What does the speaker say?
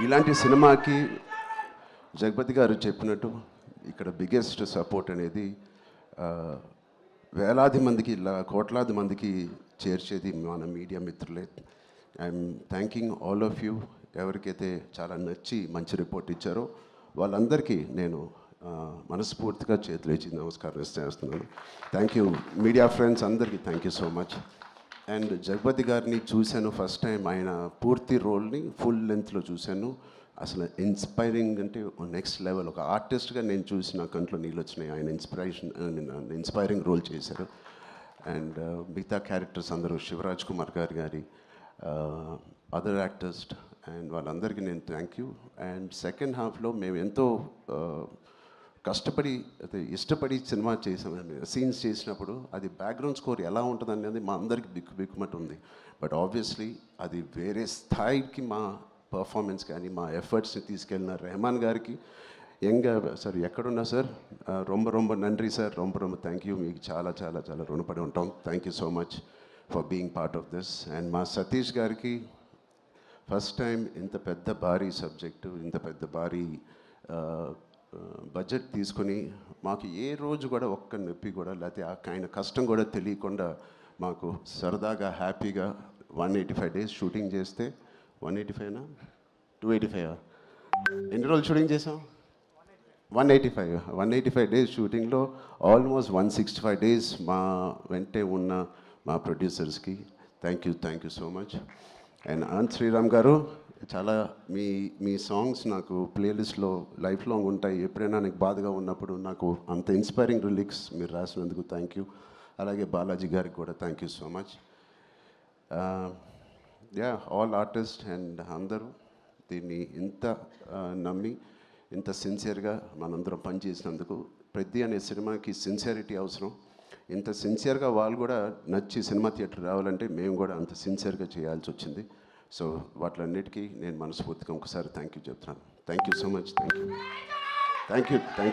ఇలాంటి సినిమాకి జగపతి గారు చెప్పినట్టు ఇక్కడ బిగ్గెస్ట్ సపోర్ట్ అనేది వేలాది మందికి ఇలా కోట్లాది మందికి చేర్చేది మన మీడియా మిత్రులే. I'm thanking all of you. ఎవరికైతే చాలా నచ్చి మంచి రిపోర్ట్ ఇచ్చారో వాళ్ళందరికీ నేను మనస్ఫూర్తిగా చేతులు ఇచ్చి నమస్కారం చేస్తున్నాను. థ్యాంక్ యూ మీడియా ఫ్రెండ్స్ అందరికీ thank you so much. And Jagapathi గారిని చూశాను ఫస్ట్ టైం, ఆయన పూర్తి రోల్ని ఫుల్ లెంత్లో చూశాను. అసలు ఇన్స్పైరింగ్ అంటే నెక్స్ట్ లెవెల్. ఒక ఆర్టిస్ట్గా నేను చూసి నా కంట్లో నీళ్ళు వచ్చినాయి. ఆయన ఇన్స్పైరింగ్ రోల్ చేశారు. అండ్ మిగతా క్యారెక్టర్స్ అందరూ శివరాజ్ కుమార్ గారి అదర్ యాక్టర్స్ అండ్ వాళ్ళందరికీ నేను థ్యాంక్ యూ. అండ్ సెకండ్ హాఫ్లో మేము ఎంతో కష్టపడి అయితే ఇష్టపడి సినిమా చేసాం. సీన్స్ చేసినప్పుడు అది బ్యాక్గ్రౌండ్ స్కోర్ ఎలా ఉంటుంది అనేది మా అందరికి బిక్కుమట్టు ఉంది. బట్ ఆబ్వియస్లీ అది వేరే స్థాయికి మా పర్ఫార్మెన్స్ కానీ మా ఎఫర్ట్స్ని తీసుకెళ్ళిన రెహమాన్ గారికి సార్ ఎక్కడున్నా సార్ రొంబ నండ్రి సార్, రొంబ థ్యాంక్ యూ. మీకు చాలా చాలా చాలా రుణపడి ఉంటాం. Thank you so much for being part of this. And మా సతీష్ గారికి ఫస్ట్ టైం ఇంత పెద్ద భారీ సబ్జెక్టు, ఇంత పెద్ద భారీ బడ్జెట్ తీసుకొని మాకు ఏ రోజు కూడా ఒక్క నొప్పి కూడా లేకపోతే ఆయన కష్టం కూడా తెలియకుండా మాకు సరదాగా హ్యాపీగా 185 డేస్ షూటింగ్ చేస్తే 185నా 285 ఎన్ని రోజులు షూటింగ్ చేసాం? 185 డేస్ షూటింగ్లో ఆల్మోస్ట్ 165 డేస్ మా వెంటే ఉన్న మా ప్రొడ్యూసర్స్కి thank you so much. And Anant Sriram garu చాలా మీ సాంగ్స్ నాకు ప్లేలిస్ట్లో లైఫ్ లాంగ్ ఉంటాయి. ఎప్పుడైనా నాకు బాధగా ఉన్నప్పుడు నాకు అంత ఇన్స్పైరింగ్ లిరిక్స్ మీరు రాసినందుకు థ్యాంక్ యూ. అలాగే బాలాజీ గారికి కూడా thank you so much. All artist and అందరూ దీన్ని ఇంత నమ్మి ఇంత సిన్సియర్గా మనందరం పనిచేసినందుకు. పెద్ద అనే సినిమాకి సిన్సియారిటీ అవసరం. ఇంత సిన్సియర్గా వాళ్ళు కూడా నచ్చి సినిమా థియేటర్ రావాలంటే మేము కూడా అంత సిన్సియర్గా చేయాల్సి వచ్చింది. సో వాటిలన్నిటికీ నేను మనస్ఫూర్తిగా ఒకసారి థ్యాంక్ యూ చెప్తున్నాను. Thank you so much. Thank you.